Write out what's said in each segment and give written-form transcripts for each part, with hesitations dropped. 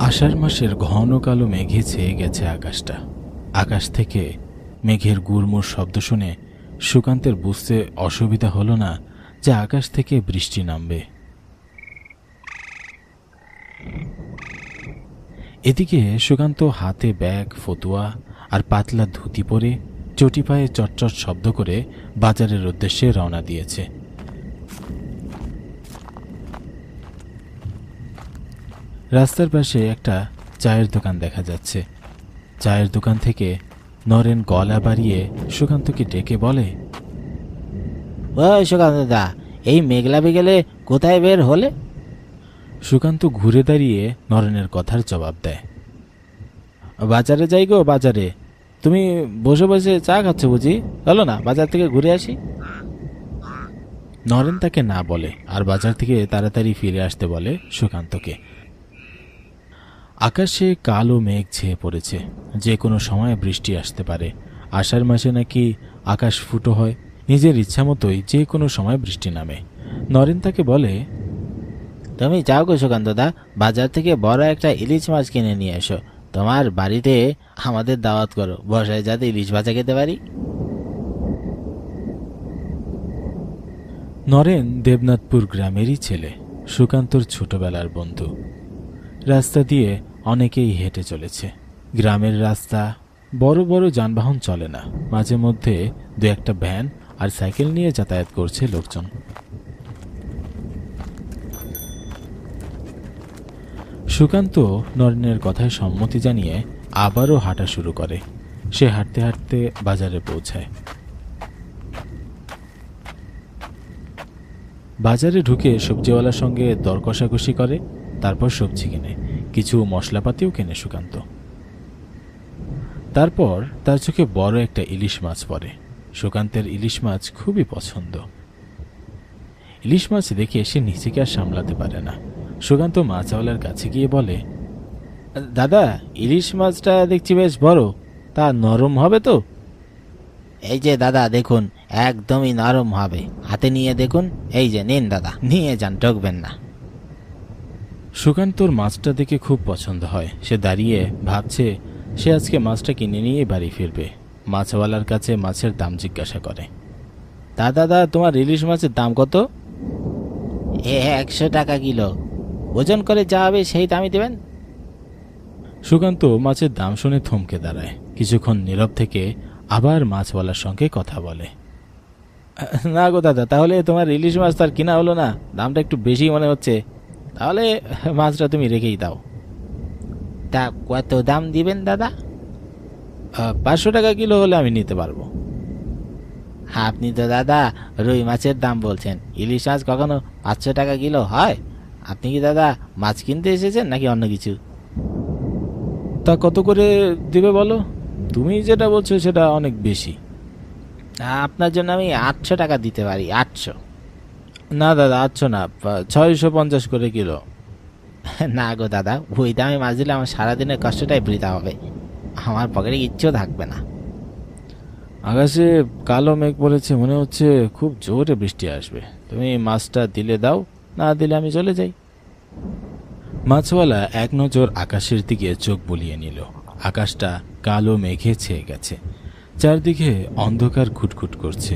আষাঢ় মাসের ঘন কালো মেঘে ছেয়ে গেছে আকাশটা। আকাশ থেকে মেঘের গুড়মুড় শব্দ শুনে সুকান্তের বুঝতে অসুবিধা হলো না যে আকাশ থেকে বৃষ্টি নামবে। এদিকে সুকান্ত হাতে ব্যাগ, ফতুয়া আর পাতলা ধুতি পরে চটি পায়ে চটচট শব্দ করে বাজারের উদ্দেশ্যে রওনা দিয়েছে। রাস্তার পাশে একটা চায়ের দোকান দেখা যাচ্ছে। চায়ের দোকান থেকে নরেন গলা বাড়িয়ে সুকান্তকে ডেকে বলে, ওই সুকান্ত দা, এই মেঘলা বিকেলে কোথায় বের হলে? সুকান্ত ঘুরে দাঁড়িয়ে নরেনের কথার জবাব দেয়, বাজারে যাই গো, বাজারে। তুমি বসে বসে চা খাচ্ছ বুঝি? চলো না বাজার থেকে ঘুরে আসি। নরেন তাকে না বলে আর বাজার থেকে তাড়াতাড়ি ফিরে আসতে বলে সুকান্তকে। আকাশে কালো মেঘ ছেয়ে পড়েছে, যে কোনো সময় বৃষ্টি আসতে পারে। আষাঢ় মাসে নাকি আকাশ ফুটো হয়, নিজের ইচ্ছা মতোই যে কোনো সময় বৃষ্টি নামে। নরেন তাকে বলে, তুমি যাও গো সুকান্ত দা, বাজার থেকে বড় একটা ইলিশ মাছ কিনে নিয়ে এসো। তোমার বাড়িতে আমাদের দাওয়াত করো, বর্ষায় যাতে ইলিশ ভাজা খেতে পারি। নরেন দেবনাথপুর গ্রামেরই ছেলে, সুকান্তর ছোটবেলার বন্ধু। রাস্তা দিয়ে অনেকেই হেঁটে চলেছে। গ্রামের রাস্তা, বড় বড় যানবাহন চলে না, মাঝে মধ্যে দু একটা ভ্যান আর সাইকেল নিয়ে যাতায়াত করছে লোকজন। সুকান্ত নরেনের কথায় সম্মতি জানিয়ে আবারও হাঁটা শুরু করে। সে হাঁটতে হাঁটতে বাজারে পৌঁছায়। বাজারে ঢুকে সবজিওয়ালার সঙ্গে দর কষাকষি করে, তারপর সবজি কিনে, কিছু মশলাপাতিও কেনে সুকান্ত। তারপর তার চোখে বড় একটা ইলিশ মাছ পড়ে। সুকান্তের ইলিশ মাছ খুবই পছন্দ। ইলিশ মাছ দেখে সে নিজেকে আর সামলাতে পারে না। সুকান্ত মাছওয়ালার কাছে গিয়ে বলে, দাদা, ইলিশ মাছটা দেখছি বেশ বড়, তা নরম হবে তো? এই যে দাদা দেখুন, একদমই নরম হবে, হাতে নিয়ে দেখুন। এই যে নিন দাদা, নিয়ে যান, ঠকবেন না। সুকান্তর মাছটা দেখে খুব পছন্দ হয়। সে দাঁড়িয়ে ভাবছে সে আজকে মাছটা কিনে নিয়ে বাড়ি ফিরবে। মাছওয়ালার কাছে মাছের দাম জিজ্ঞাসা করে। দাদা, তোমার ইলিশ মাছের দাম কত? 100 টাকা কিলো। ওজন করে যা হবে সেই দামই দেবেন। সুকান্ত মাছের দাম শুনে থমকে দাঁড়ায়। কিছুক্ষণ নীরব থেকে আবার মাছওয়ালার সঙ্গে কথা বলে। না গো দাদা, তাহলে তোমার ইলিশ মাছ তার কিনা হলো না, দামটা একটু বেশি মনে হচ্ছে। তাহলে মাছটা তুমি রেখেই দাও। তা কত দাম দিবেন দাদা? 500 টাকা কিলো হলে আমি নিতে পারবো। আপনি তো দাদা রুই মাছের দাম বলছেন, ইলিশ মাছ কখনো 500 টাকা কিলো হয়? আপনি কি দাদা মাছ কিনতে এসেছেন নাকি অন্য কিছু? তা কত করে দিবে বলো? তুমি যেটা বলছো সেটা অনেক বেশি। আপনার জন্য আমি 800 টাকা দিতে পারি। 800? না দাদা, 800 না, 650 করে কিলো। না গো দাদা, ওই দামে মাছ দিলে আমার সারাদিনের কষ্টটাই বৃথা হবে, আমার পকেটে কিচ্ছু থাকবে না। আকাশে কালো মেঘ পড়েছে, মনে হচ্ছে খুব জোরে বৃষ্টি আসবে। তুমি মাছটা দিলে দাও, না দিলে আমি চলে যাই। মাছওয়ালা এক নজর আকাশের দিকে চোখ বুলিয়ে নিল। আকাশটা কালো মেঘে ছেয়ে গেছে, চারদিকে অন্ধকার ঘুটঘুট করছে।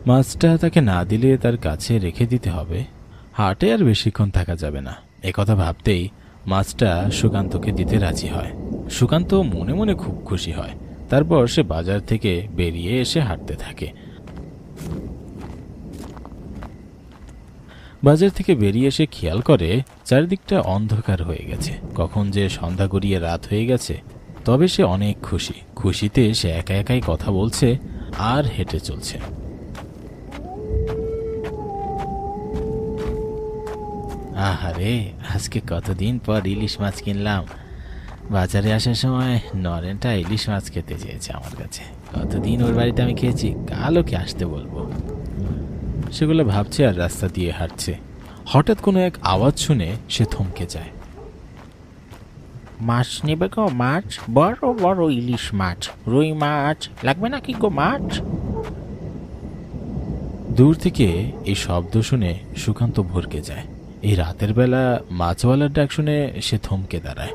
মাছটা তাকে না দিলে তার কাছে রেখে দিতে হবে। হাটে আর বেশিক্ষণ থাকা যাবে না। একথা ভাবতেই মাছটা সুকান্তকে দিতে রাজি হয়। সুকান্ত মনে মনে খুব খুশি হয়। তারপর সে বাজার থেকে বেরিয়ে এসে হাঁটতে থাকে। বাজার থেকে বেরিয়ে এসে খেয়াল করে চারিদিকটা অন্ধকার হয়ে গেছে। কখন যে সন্ধ্যা গড়িয়ে রাত হয়ে গেছে। তবে সে অনেক খুশি। খুশিতে সে একা একাই কথা বলছে আর হেঁটে চলছে। আহারে, আজকে কতদিন পর ইলিশ মাছ কিনলাম। বাজারে আসার সময় নরেনটা ইলিশ মাছ খেতে চেয়েছে আমার কাছে। কতদিন ওর বাড়িতে আমি খেয়েছি, কাল ওকে আসতে বলবো। সেগুলো ভাবছে আর রাস্তা দিয়ে হাঁটছে। হঠাৎ কোনো এক আওয়াজ শুনে সে থমকে যায়। মাছ নেবে গো? মাছ, বড় বড় ইলিশ মাছ, রুই মাছ লাগবে নাকি গো? মাছ। দূর থেকে এই শব্দ শুনে সুকান্ত ভরকে যায়। এই রাতের বেলা মাছওয়ালার ডাক শুনে সে থমকে দাঁড়ায়।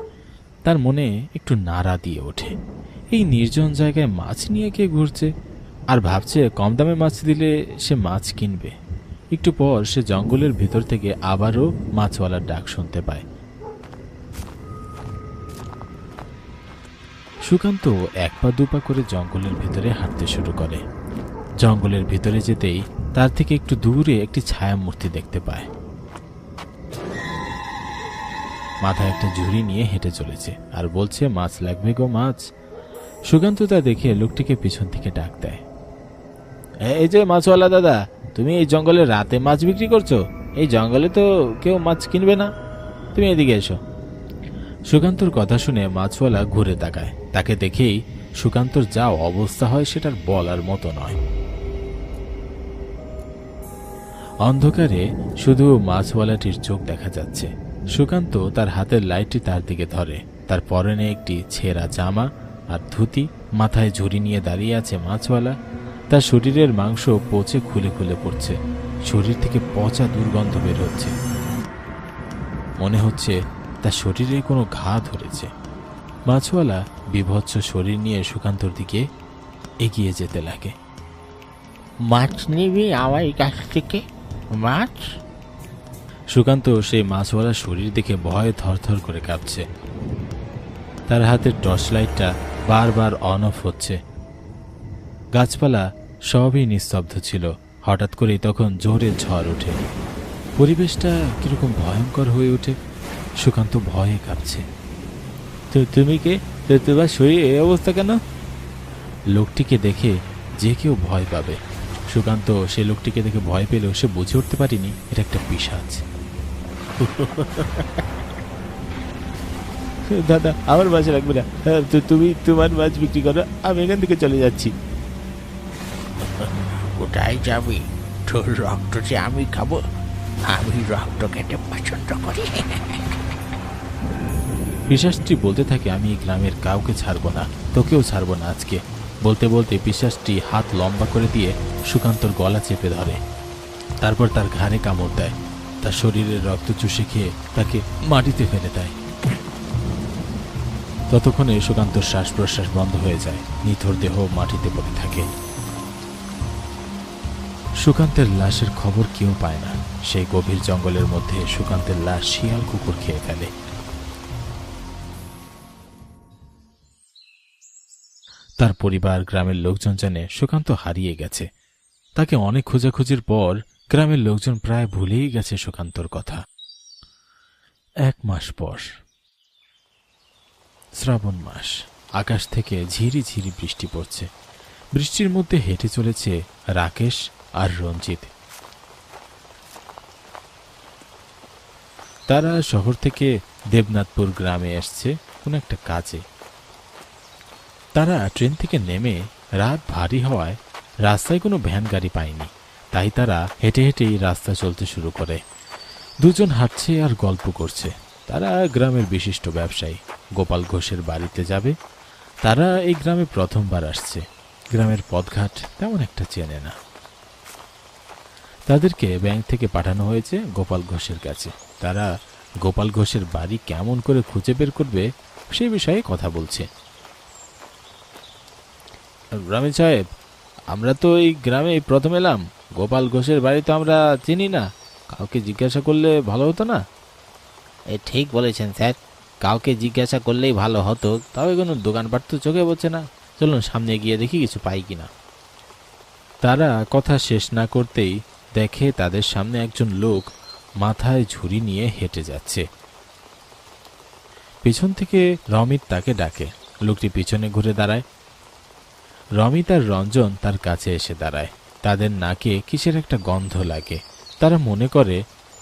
তার মনে একটু নাড়া দিয়ে ওঠে। এই নির্জন জায়গায় মাছ নিয়ে কে ঘুরছে, আর ভাবছে কম দামে মাছ দিলে সে মাছ কিনবে। একটু পর সে জঙ্গলের ভিতর থেকে আবারও মাছওয়ালার ডাক শুনতে পায়। সুকান্ত এক পা দুপা করে জঙ্গলের ভিতরে হাঁটতে শুরু করে। জঙ্গলের ভিতরে যেতেই তার থেকে একটু দূরে একটি ছায়া মূর্তি দেখতে পায়। মাথায় একটা ঝুড়ি নিয়ে হেঁটে চলেছে আর বলছে, মাছ লাগবে গো মাছ। সুকান্ত তা দেখে লোকটিকে পিছন থেকে ডাক দেয়। এই যে মাছওয়ালা দাদা, তুমি এই জঙ্গলে রাতে মাছ বিক্রি করছো? এই জঙ্গলে তো কেউ মাছ কিনবে না, তুমি এদিকে এসো। সুকান্তর কথা শুনে মাছওয়ালা ঘুরে তাকায়। তাকে দেখেই সুকান্তর যা অবস্থা হয় সেটার বলার মতো নয়। অন্ধকারে শুধু মাছওয়ালাটির চোখ দেখা যাচ্ছে। সুকান্ত তার হাতের লাইটটি তার দিকে ধরে। তার পরনে একটি ছেঁড়া জামা আর ধুতি, মাথায় ঝুড়ি নিয়ে দাঁড়িয়ে আছে মাছওয়ালা। তার শরীরের মাংস পচে খুলে খুলে পড়ছে, শরীর থেকে পচা দুর্গন্ধ বের হচ্ছে। মনে হচ্ছে তার শরীরে কোনো ঘা ধরেছে। মাছওয়ালা বিভৎস শরীর নিয়ে সুকান্তর দিকে এগিয়ে যেতে লাগে। মাছ নিবি আমার কাছ থেকে? মাছ? সুকান্ত সেই মাছওয়ালার শরীর দেখে ভয়ে থরথর করে কাঁপছে। তার হাতের টর্চ লাইটটা বারবার অন অফ হচ্ছে। গাছপালা সবই নিস্তব্ধ ছিল। হঠাৎ করেই তখন জোরে ঝড় ওঠে। পরিবেশটা কিরকম ভয়ঙ্কর হয়ে ওঠে। সুকান্ত ভয়ে কাঁপছে। তুমি কে? তোমার শরীর এই অবস্থা কেন? লোকটিকে দেখে যে কেউ ভয় পাবে। সুকান্ত সে লোকটিকে দেখে ভয় পেলেও সে বুঝে উঠতে পারেনি এটা একটা পিশাচ। দাদা, আমার মাছ রাখবে না, তুমি তোমার মাছ বিক্রি করো, আমি এখান থেকে চলে যাচ্ছি। কোথায় যাবি? তোর রক্ত যে আমি খাবো? আমি রক্ত খেতে পছন্দ করি। পিশাচটি বলতে থাকে, আমি এই গ্রামের কাউকে ছাড়বো না, তোকেও ছাড়বো না আজকে। বলতে বলতে পিশাচটি হাত লম্বা করে দিয়ে সুকান্তর গলা চেপে ধরে। তারপর তার ঘাড়ে কামড় দেয়। তার শরীরের রক্ত চুষে খেয়ে তাকে মাটিতে ফেলে দেয়। ততক্ষণে সুকান্তর শ্বাস প্রশ্বাস বন্ধ হয়ে যায়। নিথর দেহ মাটিতে পড়ে থাকে। সুকান্তের লাশের খবর কেউ পায় না। সেই গভীর জঙ্গলের মধ্যে সুকান্তের লাশ শিয়াল কুকুর খেয়ে ফেলে। তার পরিবার, গ্রামের লোকজন জানে সুকান্ত হারিয়ে গেছে। তাকে অনেক খোঁজাখুঁজির পর গ্রামের লোকজন প্রায় ভুলেই গেছে সুকান্তর কথা। 1 মাস পর, শ্রাবণ মাস। আকাশ থেকে ঝিরি ঝিরি বৃষ্টি পড়ছে। বৃষ্টির মধ্যে হেঁটে চলেছে রাকেশ আর রঞ্জিত। তারা শহর থেকে দেবনাথপুর গ্রামে এসছে কোনো একটা কাজে। তারা ট্রেন থেকে নেমে রাত ভারী হওয়ায় রাস্তায় কোনো ভ্যান গাড়ি পায়নি। তাই তারা হেঁটে হেঁটেই রাস্তা চলতে শুরু করে। দুজন হাঁটছে আর গল্প করছে। তারা গ্রামের বিশিষ্ট ব্যবসায়ী গোপাল ঘোষের বাড়িতে যাবে। তারা এই গ্রামে প্রথমবার আসছে। গ্রামের পথঘাট তেমন একটা চেনে না। তাদেরকে ব্যাংক থেকে পাঠানো হয়েছে গোপাল ঘোষের কাছে। তারা গোপাল ঘোষের বাড়ি কেমন করে খুঁজে বের করবে সেই বিষয়ে কথা বলছে। রামিন সাহেব, আমরা তো এই গ্রামে প্রথম এলাম। গোপাল ঘোষের বাড়ি তো আমরা চিনি না। কাউকে জিজ্ঞাসা করলে ভালো হতো না? ঠিক বলেছেন স্যার, কাউকে জিজ্ঞাসা করলেই ভালো হতো। তবে কোনো দোকানপাট তো চোখে পড়ছে না। চলুন সামনে গিয়ে দেখি কিছু পাই কিনা। তারা কথা শেষ না করতেই দেখে তাদের সামনে একজন লোক মাথায় ঝুড়ি নিয়ে হেঁটে যাচ্ছে। পিছন থেকে রমিত তাকে ডাকে। লোকটি পিছনে ঘুরে দাঁড়ায়। রমিত আর রঞ্জন তার কাছে এসে দাঁড়ায়। তাদের নাকে কিসের একটা গন্ধ লাগে। তারা মনে করে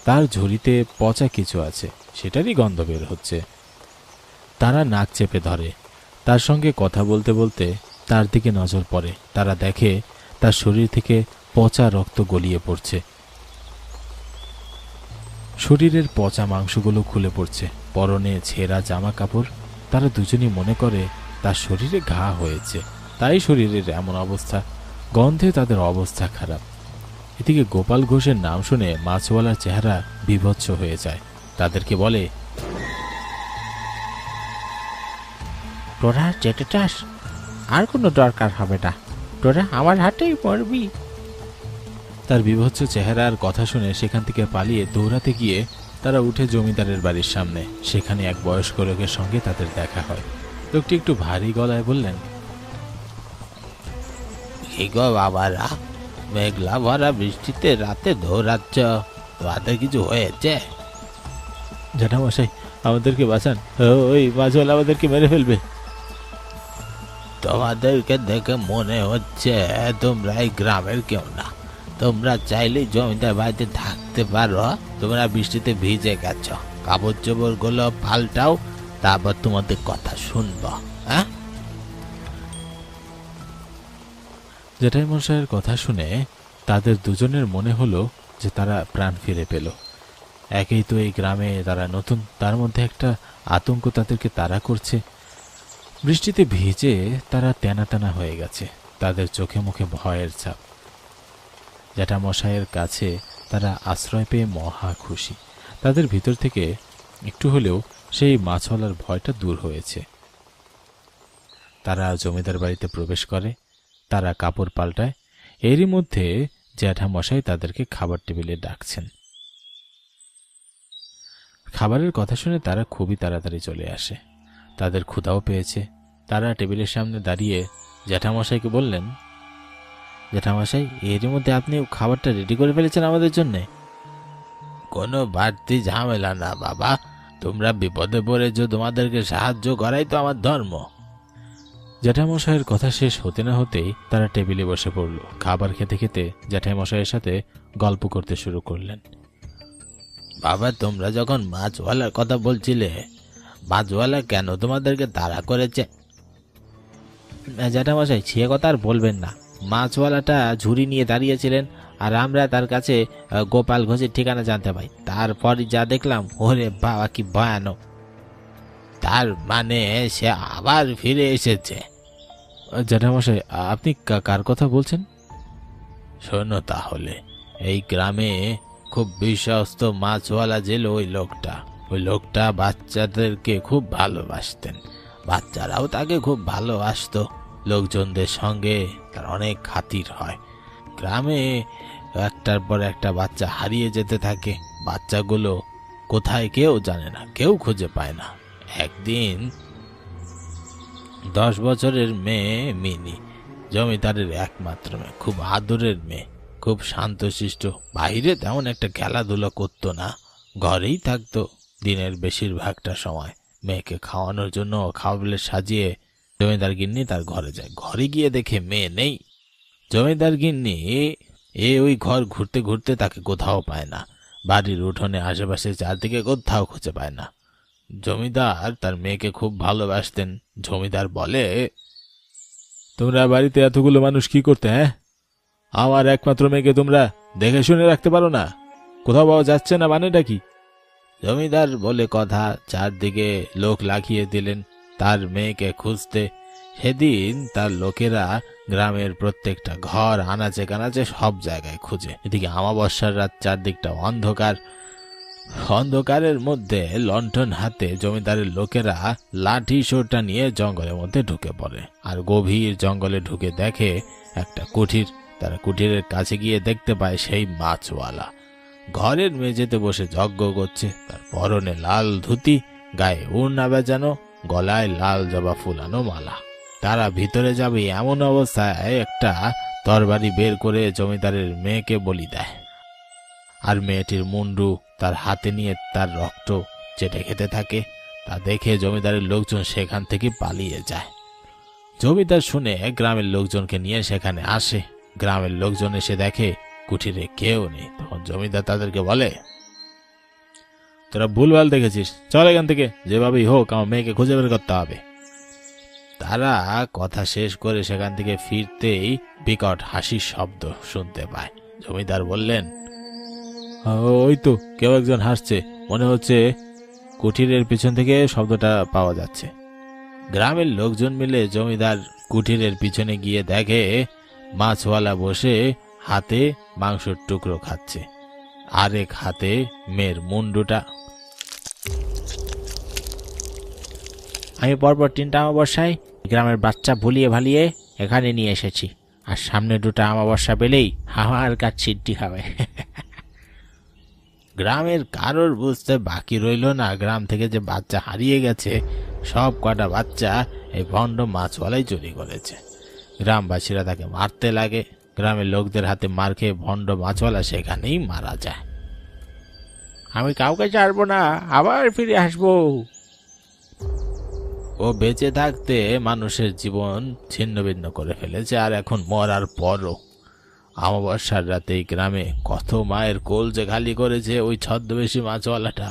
তার ঝুড়িতে পচা কিছু আছে, সেটারই গন্ধ বের হচ্ছে। তারা নাক চেপে ধরে। তার সঙ্গে কথা বলতে বলতে তার দিকে নজর পড়ে। তারা দেখে তার শরীর থেকে পচা রক্ত গলিয়ে পড়ছে। শরীরের পচা মাংসগুলো খুলে পড়ছে। পরনে ছেঁড়া জামা কাপড়। তারা দুজনই মনে করে তার শরীরে ঘা হয়েছে, তাই শরীরের এমন অবস্থা। গন্ধে তাদের অবস্থা খারাপ। এদিকে গোপাল ঘোষের নাম শুনে মাছওয়ালার চেহারা বিভৎস হয়ে যায়। তাদেরকে বলে, তোরা যেতে চাস? আর কোনো দরকার হবে না, তোরা আমার হাতেই পড়বি। তার বিভৎস চেহারার কথা শুনে সেখান থেকে পালিয়ে দৌড়াতে গিয়ে তারা উঠে জমিদারের বাড়ির সামনে। সেখানে এক বয়স্ক লোকের সঙ্গে তাদের দেখা হয়। লোকটি একটু ভারী গলায় বললেন, কি গো বাবারা, মেঘলা ভরা বৃষ্টিতে রাতে দৌড়াচ্ছ, রাতে কিছু হয়েছে? জ্যাঠামশাই, আমাদেরকে বাঁচান, ওই মাছওয়ালা আমাদেরকে মেরে ফেলবে। তোমাদেরকে দেখে মনে হচ্ছে তোমরা এই গ্রামের কেউ না। তোমরা চাইলেই জমিদার বাড়িতে থাকতে পারো। তোমরা বৃষ্টিতে ভিজে গেছ, কাপড় চোপড় গুলো পাল্টাও, তারপর তোমাদের কথা শুনবো। হ্যাঁ, জ্যাঠামশাইয়ের কথা শুনে তাদের দুজনের মনে হলো যে তারা প্রাণ ফিরে পেল। একেই তো এই গ্রামে তারা নতুন, তার মধ্যে একটা আতঙ্ক তাদেরকে তাড়া করছে। বৃষ্টিতে ভিজে তারা তেনা তেনা হয়ে গেছে, তাদের চোখে মুখে ভয়ের ছাপ। জ্যাঠামশাইয়ের কাছে তারা আশ্রয় পেয়ে মহা খুশি। তাদের ভিতর থেকে একটু হলেও সেই মাছওয়ালার ভয়টা দূর হয়েছে। তারা জমিদার বাড়িতে প্রবেশ করে, তারা কাপড় পাল্টায়। এরই মধ্যে জ্যাঠামশাই তাদেরকে খাবার টেবিলে ডাকছেন। খাবারের কথা শুনে তারা খুবই তাড়াতাড়ি চলে আসে। তাদের ক্ষুধাও পেয়েছে। তারা টেবিলের সামনে দাঁড়িয়ে জ্যাঠামশাইকে বললেন, জ্যাঠামশাই, এরই মধ্যে আপনি খাবারটা রেডি করে ফেলেছেন আমাদের জন্যে। কোনো বাড়তি ঝামেলা না বাবা, তোমরা বিপদে পড়েছো, তোমাদেরকে সাহায্য করাই তো আমার ধর্ম। জ্যাঠামশাইয়ের কথা শেষ হতে না হতেই তারা টেবিলে বসে পড়ল। খাবার খেতে খেতে জ্যাঠামশাইয়ের সাথে গল্প করতে শুরু করলেন। বাবা, তোমরা যখন মাছওয়ালার কথা বলছিলে, মাছওয়ালা কেন তোমাদেরকে তাড়া করেছে? জ্যাঠামশাই, সে কথা আর বলবেন না। মাছওয়ালাটা ঝুড়ি নিয়ে দাঁড়িয়েছিলেন, আর আমরা তার কাছে গোপাল ঘোষের ঠিকানা জানতে পাই। তারপরই যা দেখলাম, ওরে বাবা কি ভয়ানক! তার মানে সে আবার ফিরে এসেছে। জ্যাঠামশাই, আপনি কার কথা বলছেন? শোনো তাহলে, এই গ্রামে খুব বিশ্বস্ত মাছওয়ালা ছিল ওই লোকটা। ওই লোকটা বাচ্চাদেরকে খুব ভালোবাসতেন, বাচ্চারাও তাকে খুব ভালোবাসতো। লোকজনদের সঙ্গে তার অনেক খাতির হয়। গ্রামে একটার পর একটা বাচ্চা হারিয়ে যেতে থাকে। বাচ্চাগুলো কোথায় কেউ জানে না, কেউ খুঁজে পায় না। একদিন 10 বছরের মেয়ে মিনি, জমিদারের একমাত্র মেয়ে, খুব আদরের মেয়ে, খুব শান্তশিষ্ট, বাইরে তেমন একটা খেলাধুলা করতো না, ঘরেই থাকতো দিনের বেশিরভাগটা সময়। মেয়েকে খাওয়ানোর জন্য খাবারে সাজিয়ে জমিদার গিন্নি তার ঘরে যায়। ঘরে গিয়ে দেখে মেয়ে নেই। জমিদার গিন্নি ওই ঘর ঘুরতে ঘুরতে তাকে কোথাও পায় না। বাড়ির উঠোনে, আশেপাশে, চারদিকে কোথাও খুঁজে পায় না। জমিদার তার মেয়েকে খুব ভালোবাসতেন। জমিদার বলে, তোমরা বাড়িতে এতগুলো মানুষ কি করতে? হ্যাঁ, আমার একমাত্র মেয়েকে তোমরা দেখে শুনে রাখতে পারো না? কোথাও পাওয়া যাচ্ছে না, মানেটা কি? জমিদার বলে কথা, চারদিকে লোক লাগিয়ে দিলেন তার মেয়েকে খুঁজতে। সেদিন তার লোকেরা গ্রামের প্রত্যেকটা ঘর, আনাচে কানাচে সব জায়গায় খুঁজে। এদিকে অমাবস্যার রাত, চারদিকটা অন্ধকার। অন্ধকারের মধ্যে লণ্ঠন হাতে জমিদারের লোকেরা লাঠি সোটা নিয়ে জঙ্গলের মধ্যে ঢুকে পড়ে, আর গভীর জঙ্গলে ঢুকে দেখে একটা কুঠির। তারা কুঠিরের কাছে গিয়ে দেখতে পায় সেই মাছওয়ালা ঘরের মেঝেতে বসে যজ্ঞ করছে। তার পরনে লাল ধুতি, গায়ে ওড়না বেজানো, গলায় লাল জবা ফুলানো মালা। তারা ভিতরে যাবে এমন অবস্থায় একটা তরবারি বের করে জমিদারের মেয়েকে বলি দেয়, আর মেয়েটির মুন্ডু তার হাতে নিয়ে তার রক্ত চেটে খেতে থাকে। তা দেখে জমিদারের লোকজন সেখান থেকে পালিয়ে যায়। জমিদার শুনে গ্রামের লোকজনকে নিয়ে সেখানে আসে। গ্রামের লোকজন এসে দেখে কুঠিরে কেউ নেই। তখন জমিদার তাদেরকে বলে, তোরা ভুলভাল দেখেছিস, চল এখান থেকে, যেভাবেই হোক আমার মেয়েকে খুঁজে বের করতে হবে। তারা কথা শেষ করে সেখান থেকে ফিরতেই বিকট হাসির শব্দ শুনতে পায়। জমিদার বললেন, ওই তো কেউ একজন হাসছে, মনে হচ্ছে কুঠিরের পিছন থেকে শব্দটা পাওয়া যাচ্ছে। গ্রামের লোকজন মিলে জমিদার কুঠিরের পিছনে গিয়ে দেখে মাছওয়ালা বসে হাতে মাংসের টুকরো খাচ্ছে, আরেক হাতে মেয়ের মুন্ডুটা। আমি পরপর 3টা অমাবস্যায় গ্রামের বাচ্চা ভুলিয়ে ভালিয়ে এখানে নিয়ে এসেছি, আর সামনে 2টা অমাবস্যা পেলেই আমার কাজ সিদ্ধি হবে। গ্রামের কারোর বুঝতে বাকি রইল না গ্রাম থেকে যে বাচ্চা হারিয়ে গেছে সব কটা বাচ্চা এই ভণ্ড মাছওয়ালাই চুরি করেছে। গ্রামবাসীরা তাকে মারতে লাগে, গ্রামের লোকদের হাতে মার খেয়ে ভণ্ড মাছওয়ালা সেখানেই মারা যায়। আমি কাউকে ছাড়বো না, আবার ফিরে আসবো। ও বেঁচে থাকতে মানুষের জীবন ছিন্ন ভিন্ন করে ফেলেছে, আর এখন মরার পরও অমাবস্যার রাতে এই গ্রামে কত মায়ের কোল যে খালি করেছে ওই ছদ্মবেশী মাছওয়ালাটা।